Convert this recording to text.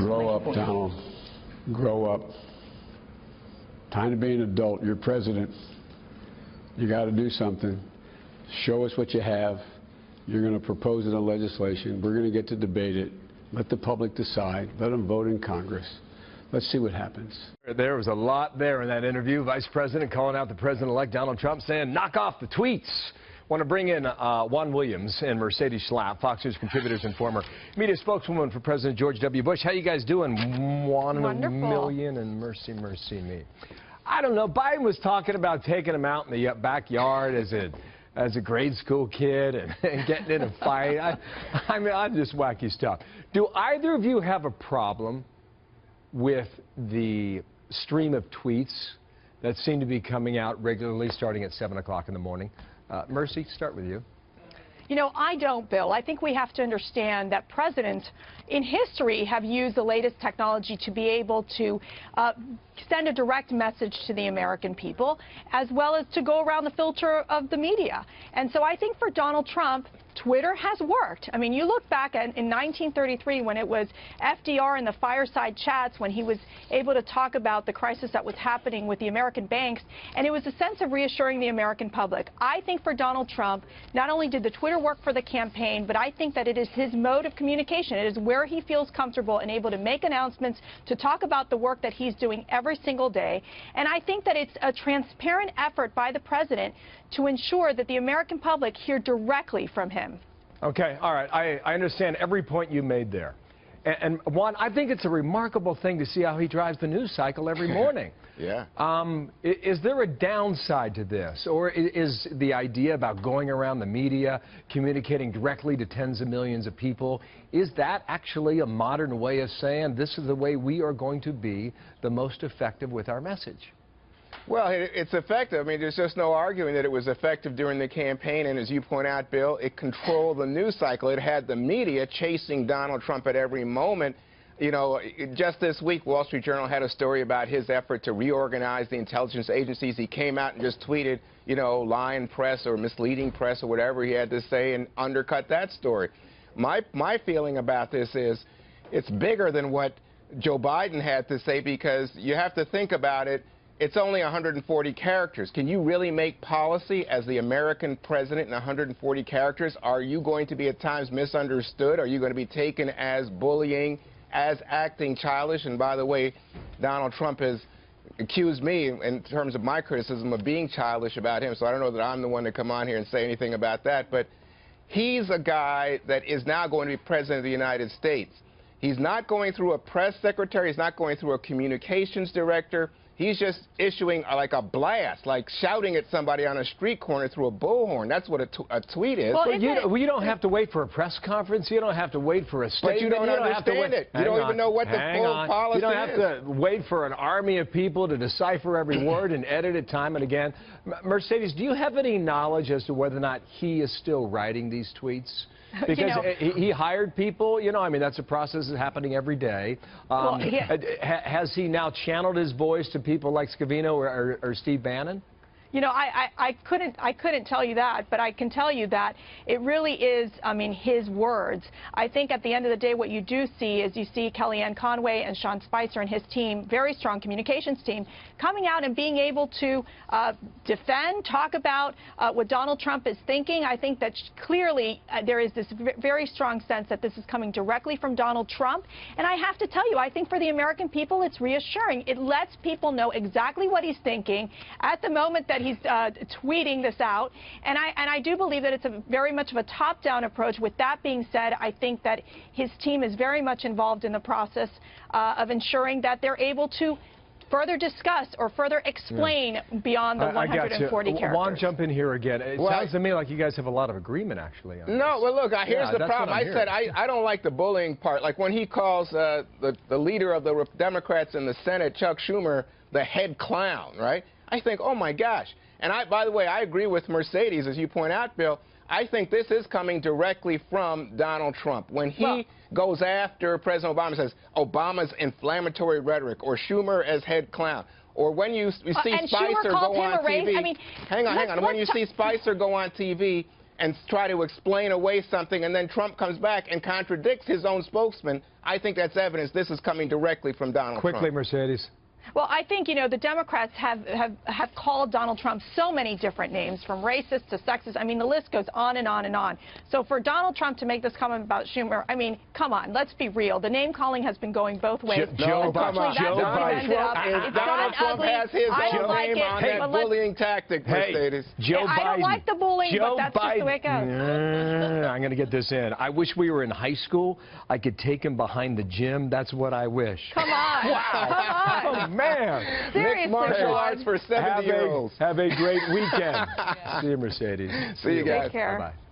Grow up, Donald. Grow up. Time to be an adult. You're president. You got to do something. Show us what you have. You're going to propose it in legislation. We're going to get to debate it. Let the public decide. Let them vote in Congress. Let's see what happens. There was a lot there in that interview. Vice President calling out the President-elect Donald Trump, saying, knock off the tweets. Want to bring in Juan Williams and Mercedes Schlapp, Fox News contributors and former media spokeswoman for President George W. Bush. How you guys doing? 1 in a million and mercy, mercy me. I don't know. Biden was talking about taking him out in the backyard as a grade school kid and getting in a fight. I mean, I'm just wacky stuff. Do either of you have a problem with the stream of tweets that seem to be coming out regularly starting at 7 o'clock in the morning? Mercy, start with you. You know, I don't, Bill. I think we have to understand that presidents in history have used the latest technology to be able to send a direct message to the American people, as well as to go around the filter of the media. And so I think for Donald Trump, Twitter has worked. I mean, you look back in 1933 when it was FDR in the fireside chats, when he was able to talk about the crisis that was happening with the American banks, and it was a sense of reassuring the American public. I think for Donald Trump, not only did the Twitter work for the campaign, but I think that it is his mode of communication. It is where he feels comfortable and able to make announcements, to talk about the work that he's doing every single day. And I think that it's a transparent effort by the president to ensure that the American public hear directly from him. Okay, all right. I understand every point you made there. And Juan, I think it's a remarkable thing to see how he drives the news cycle every morning. Yeah. Is there a downside to this? Or is the idea about going around the media, communicating directly to tens of millions of people, is that actually a modern way of saying this is the way we are going to be the most effective with our message? Well, it's effective. I mean, there's just no arguing that it was effective during the campaign. And as you point out, Bill, it controlled the news cycle. It had the media chasing Donald Trump at every moment. You know, just this week, Wall Street Journal had a story about his effort to reorganize the intelligence agencies. He came out and just tweeted, you know, lying press or misleading press or whatever he had to say and undercut that story. My feeling about this is it's bigger than what Joe Biden had to say, because you have to think about it. It's only 140 characters. Can you really make policy as the American president in 140 characters? Are you going to be at times misunderstood? Are you going to be taken as bullying, as acting childish? And by the way, Donald Trump has accused me, in terms of my criticism, of being childish about him. So I don't know that I'm the one to come on here and say anything about that. But he's a guy that is now going to be president of the United States. He's not going through a press secretary. He's not going through a communications director. He's just issuing like a blast, like shouting at somebody on a street corner through a bullhorn. That's what a tweet is. Well, you don't have to wait for a press conference. You don't have to wait for a statement. But you don't understand it. You don't even know what the full policy is. You don't have to wait for an army of people to decipher every word and edit it time and again. Mercedes, do you have any knowledge as to whether or not he is still writing these tweets? Because he hired people, you know, I mean, that's a process that's happening every day. Has he now channeled his voice to people like Scavino or Steve Bannon? You know, I couldn't tell you that, but I can tell you that it really is, I mean, his words. I think at the end of the day, what you do see is you see Kellyanne Conway and Sean Spicer and his team, very strong communications team, coming out and being able to defend, talk about what Donald Trump is thinking. I think that clearly there is this very strong sense that this is coming directly from Donald Trump. And I have to tell you, I think for the American people, it's reassuring. It lets people know exactly what he's thinking at the moment that he's tweeting this out, and I do believe that it's very much of a top-down approach. With that being said, I think that his team is very much involved in the process of ensuring that they're able to further discuss or further explain beyond the 140 characters. Juan, jump in here again. It sounds to me like you guys have a lot of agreement, actually. On no, well, look, here's the problem. I said I don't like the bullying part. Like when he calls the leader of the Democrats in the Senate, Chuck Schumer, the head clown, right? I think, oh, my gosh. And by the way, I agree with Mercedes, as you point out, Bill. I think this is coming directly from Donald Trump. When he goes after President Obama, says Obama's inflammatory rhetoric, or Schumer as head clown, or when you see Spicer go on TV. I mean, hang on. When you see Spicer go on TV and try to explain away something, and then Trump comes back and contradicts his own spokesman, I think that's evidence this is coming directly from Donald Trump. Quickly, Mercedes. Well, I think, you know, the Democrats have called Donald Trump so many different names, from racist to sexist. I mean, the list goes on and on and on. So for Donald Trump to make this comment about Schumer, I mean, come on, let's be real. The name calling has been going both ways. Joe Biden. Donald Trump has his own name on that bullying tactic, Mercedes. Joe Biden. I don't like the bullying, but that's just the way it goes. I'm going to get this in. I wish we were in high school. I could take him behind the gym. That's what I wish. Come on. Wow. Come on. Oh, man. Seriously, Mixed martial arts for 70-year-olds. Have a great weekend. See you, Mercedes. See you guys. Take care. Bye-bye.